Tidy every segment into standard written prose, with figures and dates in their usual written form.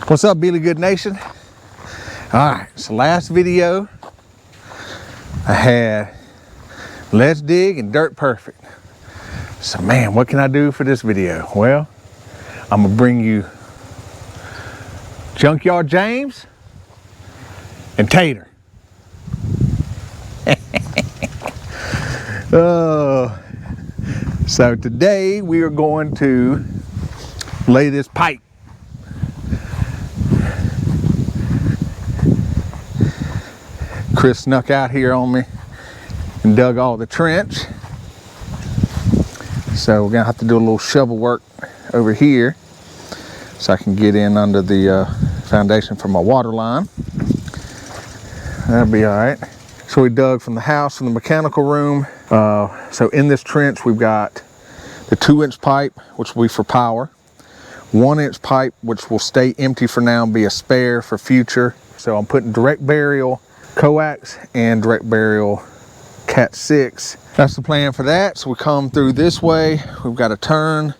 What's up, Bealy Good Nation? Alright, so last video I had Let's Dig and Dirt Perfect. So man, what can I do for this video? Well, I'm gonna bring you Junkyard James and Tater. So today we are going to lay this pipe. Chris snuck out here on me and dug all the trench. So we're gonna have to do a little shovel work over here so I can get in under the foundation for my water line. That'll be all right. So we dug from the house, from the mechanical room. So in this trench, we've got the 2-inch pipe, which will be for power. 1-inch pipe, which will stay empty for now and be a spare for future. So I'm putting direct burial coax and direct burial cat 6. That's the plan for that. So we come through this way. We've got a turn.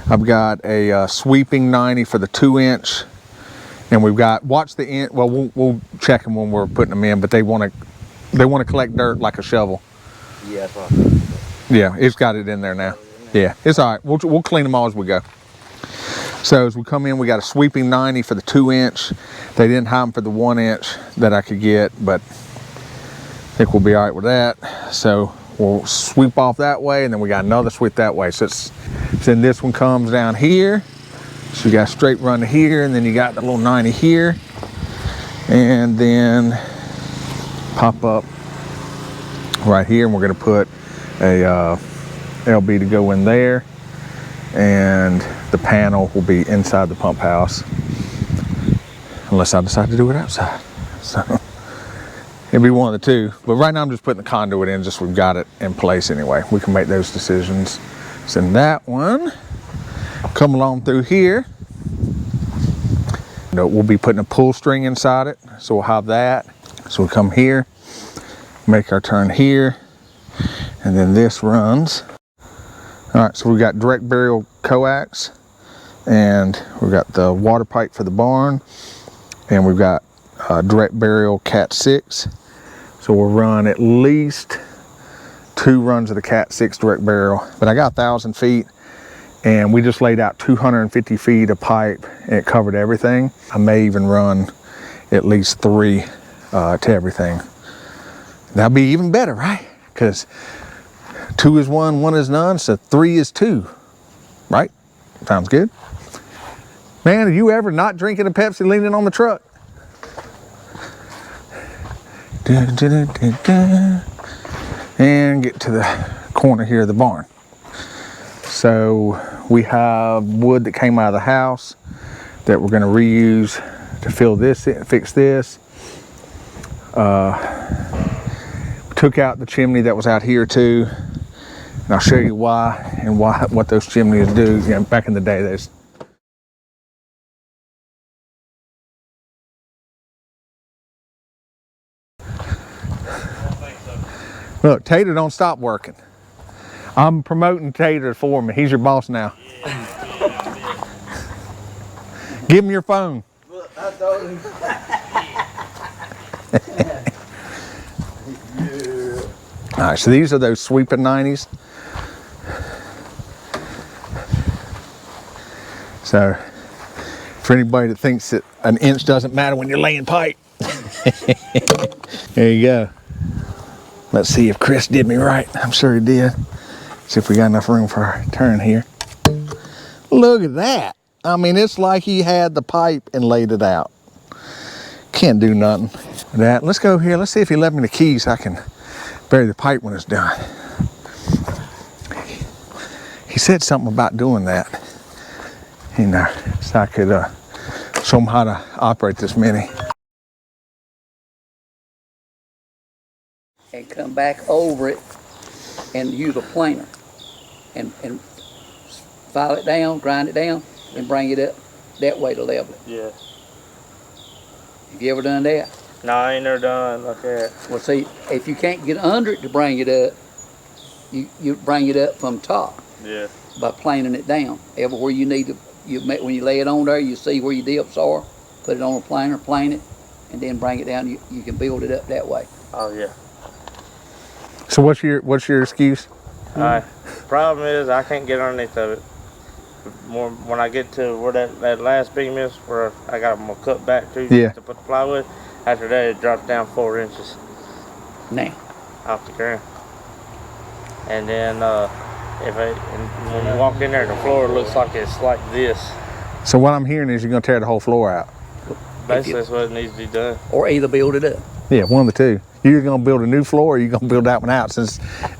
I've got a sweeping 90 for the 2-inch. And we've got, watch the end, well, we'll check them when we're putting them in, but they want to collect dirt like a shovel. Yeah, that's right. Yeah, it's got it in there now. Yeah, it's all right. We'll clean them all as we go. So as we come in, we got a sweeping 90 for the 2-inch. They didn't have them for the 1-inch that I could get, but I think we'll be all right with that. So we'll sweep off that way, and then we got another sweep that way. So then this one comes down here. So you got a straight run to here, and then you got the little 90 here. And then pop up right here, and we're gonna put a LB to go in there. And the panel will be inside the pump house, unless I decide to do it outside. So it'll be one of the two. But right now I'm just putting the conduit in, just so we've got it in place anyway. We can make those decisions. So in that one, come along through here. We'll be putting a pull string inside it, so we'll have that. So we'll come here, make our turn here, and then this runs. All right, so we've got direct burial coax, and we've got the water pipe for the barn, and we've got direct burial cat 6. So we'll run at least 2 runs of the cat 6 direct burial, but I got 1,000 feet, and we just laid out 250 feet of pipe, and it covered everything. I may even run at least 3 to everything. That'll be even better, right? Because 2 is 1, 1 is none, so 3 is 2, right? Sounds good. Man, are you ever not drinking a Pepsi leaning on the truck? And get to the corner here of the barn. So we have wood that came out of the house that we're gonna reuse to fill this in, fix this. Took out the chimney that was out here too. And I'll show you why and what those chimneys do. You know, back in the day, there's look, Tater don't stop working. I'm promoting Tater for me. He's your boss now. Give him your phone. Look, I told him. All right, so these are those sweeping 90s. So for anybody that thinks that an inch doesn't matter when you're laying pipe, there you go. Let's see if Chris did me right. I'm sure he did. See if we got enough room for our turn here. Look at that. I mean, it's like he had the pipe and laid it out. Can't do nothing with that. Let's go here. Let's see if he left me the keys so I can bury the pipe when it's done. He said something about doing that, you know, so I could show him how to operate this mini. And come back over it and use a planer and file it down, grind it down, and bring it up that way to level it. Yeah. Have you ever done that? No, I ain't never done like that. Well, see, if you can't get under it to bring it up, you bring it up from top. Yeah. By planing it down. Everywhere you need to when you lay it on there, you see where your dips are, put it on a planer, plane it, and then bring it down. You can build it up that way. Oh yeah. So what's your excuse? Problem is I can't get underneath of it. More when I get to where that last beam is, where I got them cut back to to put the plywood. After that, it drops down 4 inches Now, off the ground. And then when you walk in there, the floor looks like it's like this. So what I'm hearing is you're gonna tear the whole floor out. Basically, that's what needs to be done. or either build it up. Yeah, one of the two. You're gonna build a new floor, or you're gonna build that one out.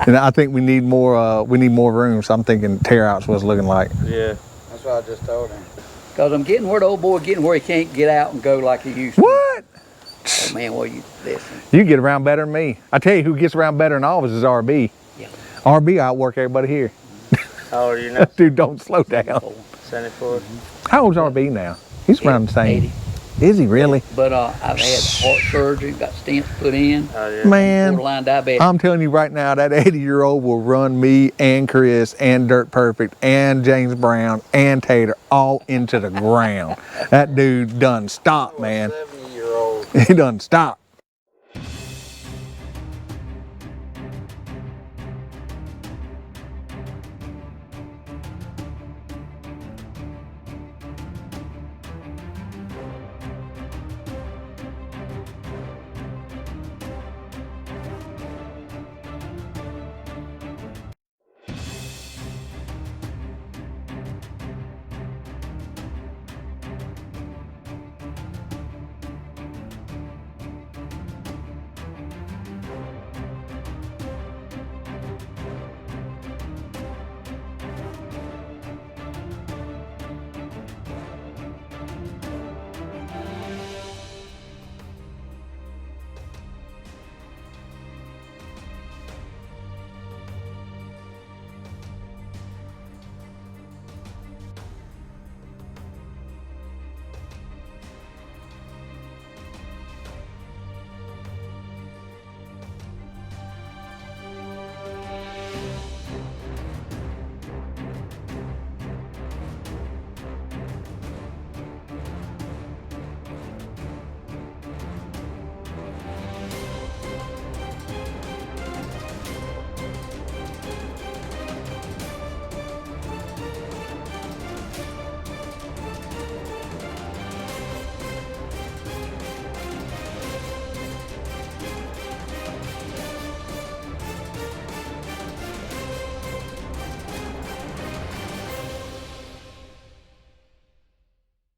And I think we need more. We need more room. So I'm thinking tear out's what it's looking like. Yeah. That's what I just told him. Cause I'm getting where the old boy getting where he can't get out and go like he used to. What? Oh man, well you listen. You get around better than me. I tell you, who gets around better than all of us is RB. Yeah. RB outwork everybody here. How old are you now? That dude don't slow down. 74. How old's RB now? He's around the same. 80. Is he really? But I've had heart surgery, got stents put in, Oh yeah. Man, borderline diabetic. I'm telling you right now, that 80-year-old will run me and Chris and Dirt Perfect and James Brown and Tater all into the ground. That dude done stop, man. 70-year-old. He done stop.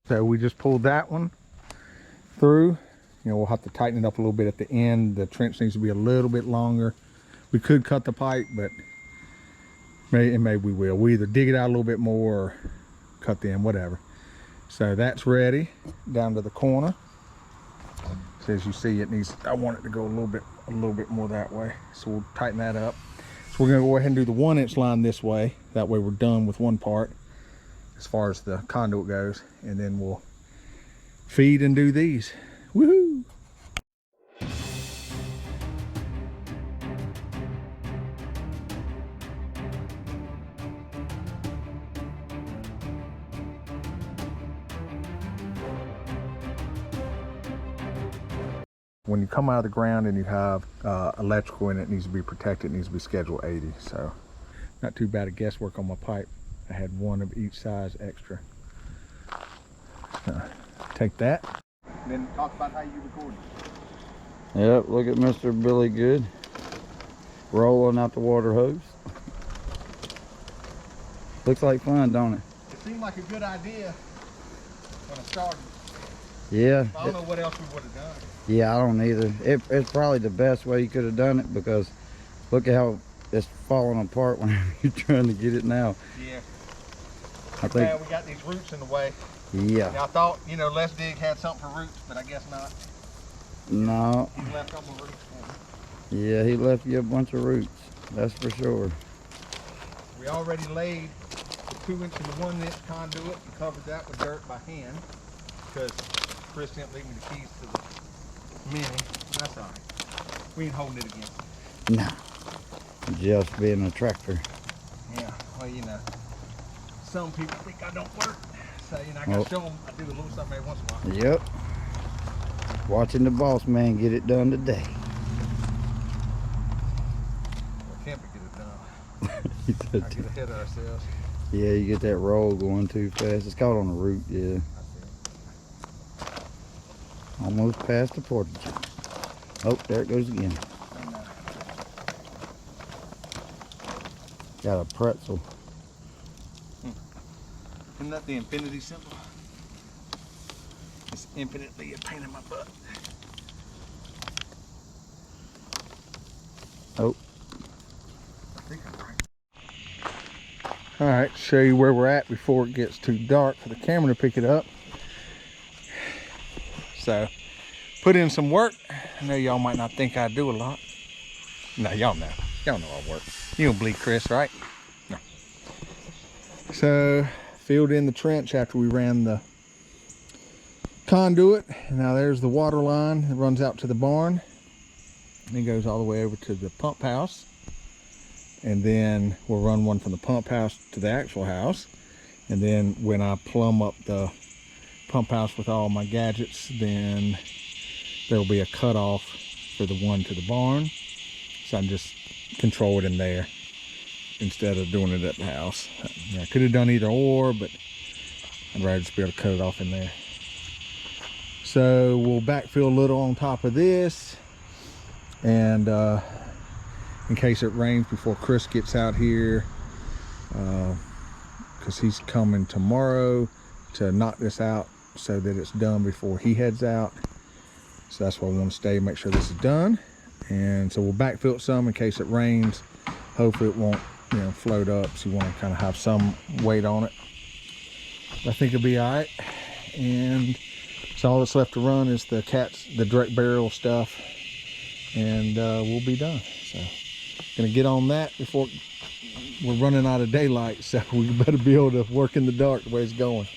So we just pulled that one through. You know, we'll have to tighten it up a little bit at the end. The trench needs to be a little bit longer. We could cut the pipe, but maybe we will. We either dig it out a little bit more or cut the end, whatever. So that's ready down to the corner. So as you see, it needs, I want it to go a little bit more that way. So we'll tighten that up. So we're gonna go ahead and do the 1-inch line this way. That way we're done with one part as far as the conduit goes, and then we'll feed and do these. Woohoo! When you come out of the ground and you have electrical in it, it needs to be protected, it needs to be schedule 80. So not too bad of guesswork on my pipe. I had one of each size extra. Take that. And then talk about how you recorded. Yep, look at Mr. Billy Good rolling out the water hose. Looks like fun, don't it? It seemed like a good idea when I started. Yeah. I don't know what else we would have done. Yeah, I don't either. It's probably the best way you could have done it, because look at how it's falling apart when you're trying to get it now. Yeah. I think. Man, we got these roots in the way. Yeah. Now I thought, you know, Let's Dig had something for roots, but I guess not. No. He left all the roots for me. Yeah, he left you a bunch of roots. That's for sure. We already laid the 2-inch and the 1-inch conduit and covered that with dirt by hand, because Chris didn't leave me the keys to the Mini. That's all right. We ain't holding it again. No. Just being a tractor. Yeah, well, you know, some people think I don't work. So, you know, I gotta show them I do a little something every once in a while. Yep. Watching the boss man get it done today. We can't get it done. He I said, get ahead of ourselves. yeah, you get that roll going too fast. It's caught on the root, yeah. Almost past the portage. Oh, there it goes again. Got a pretzel. Isn't that the infinity symbol? It's infinitely a pain in my butt. Oh. All right, show you where we're at before it gets too dark for the camera to pick it up. So, put in some work. I know y'all might not think I do a lot. No, y'all know. Y'all know I work. You don't believe Chris, right? No. So, filled in the trench after we ran the conduit. Now there's the water line that runs out to the barn. And it goes all the way over to the pump house. And then we'll run one from the pump house to the actual house. And then when I plumb up the pump house with all my gadgets, then there'll be a cutoff for the one to the barn. So I can just control it in there instead of doing it at the house. You know, I could have done either or, but I'd rather just be able to cut it off in there. So we'll backfill a little on top of this, and in case it rains before Chris gets out here, because he's coming tomorrow to knock this out so that it's done before he heads out. So that's why I want to stay and make sure this is done. And so we'll backfill it some in case it rains. Hopefully it won't, you know, float up. So you want to kind of have some weight on it. I think it'll be all right. And so all that's left to run is the direct burial stuff, and we'll be done. So gonna get on that before we're running out of daylight. So we better be able to work in the dark the way it's going.